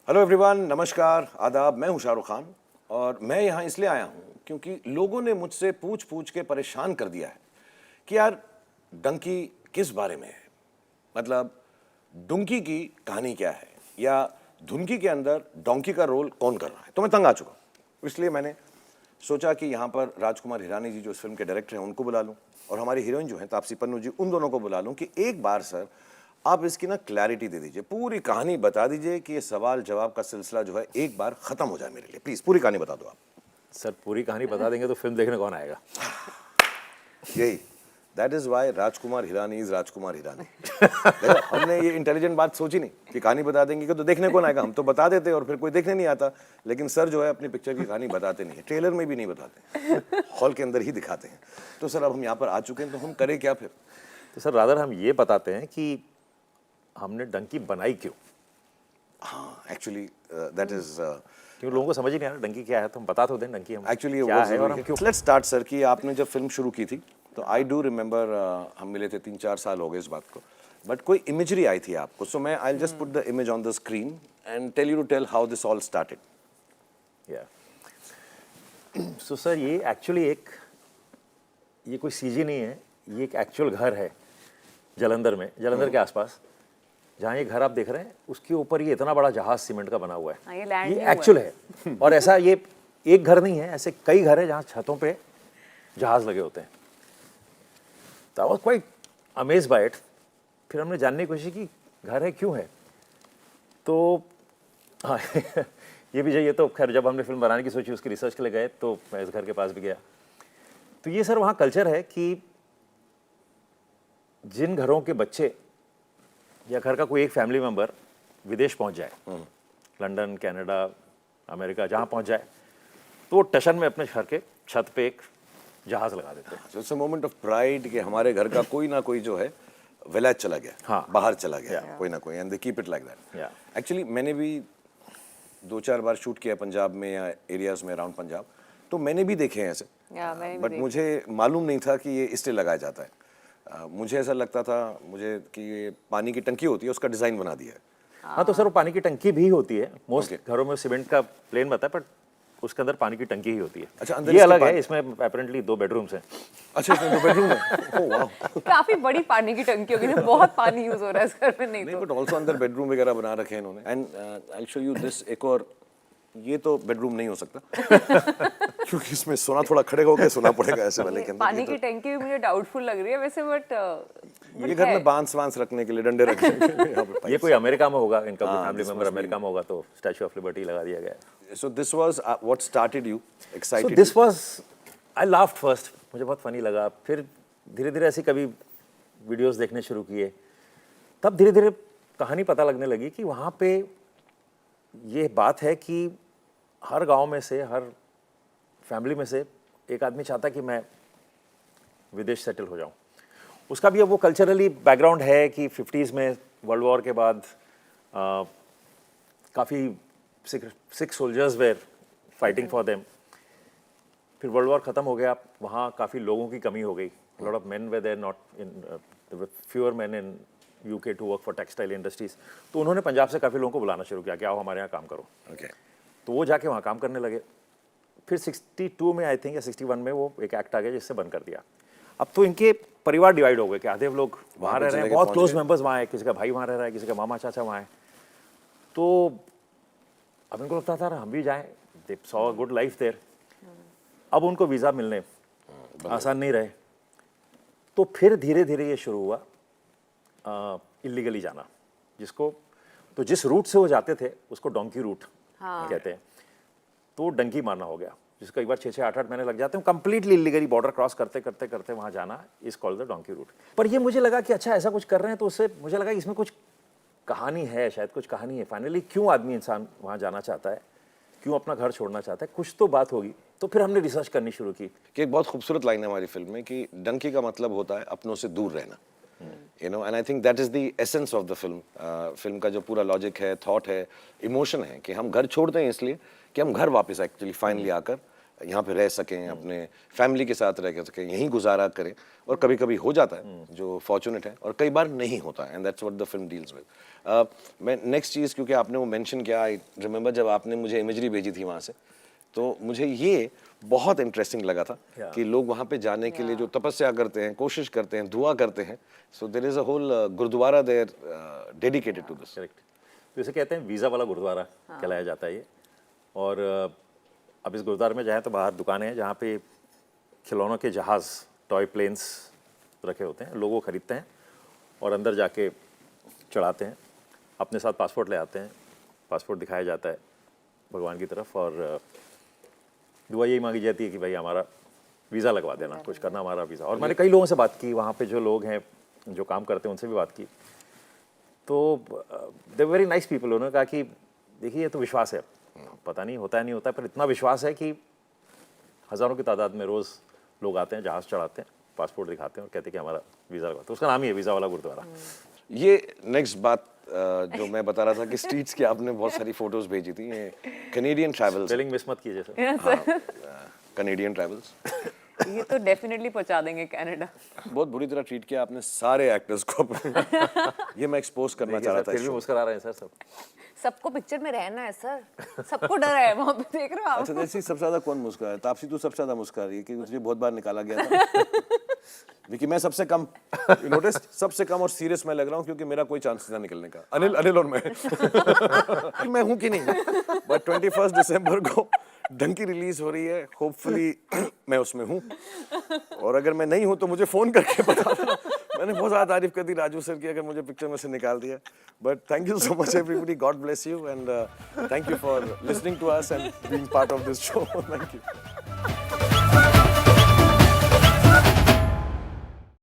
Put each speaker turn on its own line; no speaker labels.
Hello everyone, नमस्कार, आदाब। मैं हूं शाहरुख खान और मैं यहां इसलिए आया हूं क्योंकि लोगों ने मुझसे पूछ पूछ के परेशान कर दिया है कि यार डंकी किस बारे में है। मतलब डुंकी की कहानी क्या है या धुनकी के अंदर डोंकी का रोल कौन कर रहा है। तो मैं तंग आ चुका हूं। इसलिए मैंने सोचा कि यहाँ पर राजकुमार हिरानी जी जो इस फिल्म के डायरेक्टर हैं उनको बुला लूं और हमारी हीरोइन जो है तापसी पन्नू जी, उन दोनों को बुला लूं कि एक बार सर आप इसकी ना क्लैरिटी दे दीजिए, पूरी कहानी बता दीजिए कि ये सवाल जवाब का सिलसिला जो है एक बार खत्म हो जाए मेरे लिए। प्लीज पूरी कहानी बता दो आप।
सर पूरी कहानी बता देंगे तो फिल्म देखने कौन आएगा।
यही, that is why Rajkumar Hirani is Rajkumar Hirani. देखो, हमने ये इंटेलिजेंट बात सोची नहीं कि कहानी बता देंगे कि तो देखने कौन आएगा। हम तो बता देते और फिर कोई देखने नहीं आता, लेकिन सर जो है अपनी पिक्चर की कहानी बताते नहीं है, ट्रेलर में भी नहीं बताते, हॉल के अंदर ही दिखाते हैं। तो सर अब हम यहाँ पर आ चुके हैं तो हम करें क्या फिर।
तो सर रादर हम ये बताते हैं कि हमने डंकी बनाई क्यों।
हाँ, एक्चुअली दैट इज
क्यों लोगों को समझ ही नहीं आ रहा डंकी क्या है, तो हम बता तो दें डंकी हम
एक्चुअली
क्या है और हम क्यों।
लेट्स स्टार्ट सर कि आपने जब फिल्म शुरू की थी तो आई डू रिमेंबर हम मिले थे 3-4 साल हो गए इस बात को, बट कोई इमेजरी आई थी आपको। सो मैं I just put the image on the screen and tell you to tell how this all started.
या सो सर ये एक्चुअली ये कोई सीजी नहीं है, ये एक एक्चुअल घर है जलंधर के आसपास। जहाँ ये घर आप देख रहे हैं उसके ऊपर ये इतना बड़ा जहाज सीमेंट का बना हुआ है। ये एक्चुअल है और ऐसा ये एक घर नहीं है, ऐसे कई घर है जहाँ छतों पे जहाज लगे होते हैं। तो I was quite amazed bye it. फिर हमने जानने की कोशिश की घर है क्यों है। तो हाँ ये भी चाहिए। तो खैर जब हमने फिल्म बनाने की सोची उसकी रिसर्च के लिए गए तो मैं इस घर के पास भी गया। तो ये सर वहाँ कल्चर है कि जिन घरों के बच्चे या घर का कोई एक फैमिली मेंबर विदेश पहुंच जाए, लंदन, कनाडा, अमेरिका जहां पहुंच जाए, तो वो टशन में अपने घर के छत पे एक जहाज लगा देते हैं।
So it's a moment of pride कि हमारे घर का कोई ना कोई जो है विलेज चला गया,
हाँ,
बाहर चला गया, कोई ना कोई, and they keep it like that. Actually मैंने भी 2-4 बार शूट किया पंजाब में या एरियाज में अराउंड पंजाब, तो मैंने भी देखे हैं ऐसे, बट मुझे मालूम नहीं था कि ये इसलिए लगाया जाता है। मुझे ऐसा लगता था मुझे कि ये पानी की टंकी होती है उसका डिजाइन बना दिया है।
हाँ तो सर वो पानी की टंकी भी होती है। मोस्ट घरों में सीमेंट का प्लेन बता है, बट उसके अंदर पानी की टंकी ही होती है।
अच्छा, अंदर
ये अलग है, इसमें अपेरेंटली 2 बेडरूम्स हैं।
अच्छा, इसमें 2 बेडरूम है। ओह वाओ,
काफी बड़ी पानी की टंकी होगी ना, बहुत पानी यूज हो रहा है इस घर में। नहीं
बट ऑल्सो अंदर बेडरूम वगैरह बना रखे हैं इन्होंने। And I show you this, एक और, ये तो बेडरूम नहीं हो सकता क्योंकि इसमें सोना थोड़ा खड़े होकर सोना पड़ेगा ऐसे वाले के अंदर।
पानी की टंकी भी मुझे डाउटफुल लग रही है वैसे, बट
ये घर में बांस रखने के लिए, डंडे रखने के लिए यहाँ पे
ये कोई अमेरिका में होगा, इनका कोई फैमिली मेंबर अमेरिका में होगा तो स्टैच्यू ऑफ लिबर्टी लगा दिया गया है।
So this was what started you, excited
So this was, I laughed first, मुझे बहुत फनी लगा। फिर धीरे धीरे ऐसी कभी वीडियोस देखने शुरू किए, तब धीरे धीरे कहानी पता लगने लगी कि वहाँ पे ये बात है कि हर गांव में से, हर फैमिली में से एक आदमी चाहता कि मैं विदेश सेटल हो जाऊं। उसका भी अब वो कल्चरली बैकग्राउंड है कि 50s में वर्ल्ड वॉर के बाद काफ़ी Sikh soldiers were fighting for them. फिर वर्ल्ड वॉर ख़त्म हो गया, वहाँ काफ़ी लोगों की कमी हो गई। Lot of men were there not in, fewer men in UK to work for textile industries. तो उन्होंने पंजाब से काफ़ी लोगों को बुलाना शुरू किया कि आओ हमारे यहाँ काम करो। तो वो जाके वहाँ काम करने लगे। फिर 62 में आई थिंक या 61 में वो एक एक्ट आ गया जिससे बंद कर दिया। अब तो इनके परिवार डिवाइड हो गए कि आधे लोग वहाँ रह रहे हैं, बहुत क्लोज मेंबर्स वहाँ है, किसी का भाई वहाँ रह रहा है, किसी का मामा चाचा वहाँ है। तो अब इनको लगता था हम भी जाएं, they saw a good life there. अब उनको वीज़ा मिलने आसान नहीं रहे, तो फिर धीरे धीरे ये शुरू हुआ इलीगली जाना, जिसको तो जिस रूट से वो जाते थे उसको डोंकी रूट कहते हैं। तो डंकी मारना हो गया, जिसको एक बार 6-8 महीने लग जाते हैं कंप्लीटली इलीगली बॉर्डर क्रॉस करते करते करते वहाँ जाना is called the donkey route. पर ये मुझे लगा कि अच्छा ऐसा कुछ कर रहे हैं तो उससे मुझे लगा इसमें कुछ कहानी है, शायद कुछ कहानी है। फाइनली क्यों आदमी इंसान वहाँ जाना चाहता है, क्यों अपना घर छोड़ना चाहता है, कुछ तो बात होगी। तो फिर हमने रिसर्च करनी शुरू की
कि एक बहुत खूबसूरत लाइन है हमारी फिल्म में कि डंकी का मतलब होता है अपनों से दूर रहना, you know, and I think that is the essence of the film. Film का जो पूरा लॉजिक है, थॉट है, इमोशन है कि हम घर छोड़ते हैं इसलिए कि हम घर वापस एक्चुअली फाइनली आकर यहाँ पे रह सकें, अपने फैमिली के साथ रह सकें, यहीं गुजारा करें। और कभी कभी हो जाता है जो फॉर्चुनेट है, और कई बार नहीं होता, and that's what the film deals with. मैं नेक्स्ट चीज़, क्योंकि आपने वो मेंशन किया, आई रिमेंबर जब आपने मुझे इमेजरी भेजी थी वहाँ से, तो मुझे ये बहुत इंटरेस्टिंग लगा था कि लोग वहाँ पे जाने के लिए जो तपस्या करते हैं, कोशिश करते हैं, दुआ करते हैं। So there is a whole gurdwara there dedicated to this.
Correct. तो इसे कहते हैं वीज़ा वाला गुरुद्वारा कहलाया जाता है ये। और अब इस गुरुद्वारे में जाएँ तो बाहर दुकानें हैं जहाँ पे खिलौनों के जहाज़, टॉय प्लेन्स रखे होते हैं, लोग वो खरीदते हैं और अंदर जाके चढ़ाते हैं। अपने साथ पासपोर्ट ले आते हैं, पासपोर्ट दिखाया जाता है भगवान की तरफ, और दुआ यही मांगी जाती है कि भाई हमारा वीज़ा लगवा देना, कुछ करना हमारा वीज़ा। और मैंने कई लोगों से बात की, वहाँ पे जो लोग हैं जो काम करते हैं उनसे भी बात की, तो दे वेरी नाइस पीपल। उन्होंने कहा कि देखिए ये तो विश्वास है, पता नहीं होता है नहीं होता है, पर इतना विश्वास है कि हज़ारों की तादाद में रोज़ लोग आते हैं, जहाज़ चढ़ाते हैं, पासपोर्ट दिखाते हैं और कहते हैं कि हमारा वीज़ा लगवा। तो उसका नाम ही है वीज़ा वाला गुरुद्वारा।
ये नेक्स्ट बात जो मैं बता रहा था कि स्ट्रीट्स की आपने बहुत सारी फोटोज भेजी थी, ये कैनेडियन ट्रैवल्स,
स्पेलिंग मिस मत कीजिए सर।
कैनेडियन ट्रैवल्स
ये तो डेफिनेटली पहुंचा देंगे कनाडा।
बहुत बुरी तरह ट्रीट किया आपने सारे एक्टर्स को अपने। ये मैं एक्सपोज करना चाह रहा था।
फिर भी मुस्कुरा रहे हैं सर सब।
सबको पिक्चर में रहना है सर, सबको डर है वहाँ पे, देख रहे हो आप?
अच्छा, जैसे सबसे ज्यादा कौन मुस्कुरा है? तापसी तो सबसे ज्यादा मुस्कुरा रही है कि तुझे बहुत बार निकाला गया था। विकी मैं सबसे कम, नोटिस, सबसे कम और सीरियस मैं लग रहा हूँ क्योंकि मेरा कोई चांस था निकलने का। अनिल और मैं हूँ कि नहीं, बट 21 दिसंबर को डंकी रिलीज हो रही है, होपफुली मैं उसमें हूँ, और अगर मैं नहीं हूँ तो मुझे फोन करके बता देना। मैंने बहुत ज़्यादा तारीफ कर दी राजू सर की अगर मुझे पिक्चर में से निकाल दिया, but thank you so much everybody, God bless you, and thank you for listening to us and being part of this show. Thank you.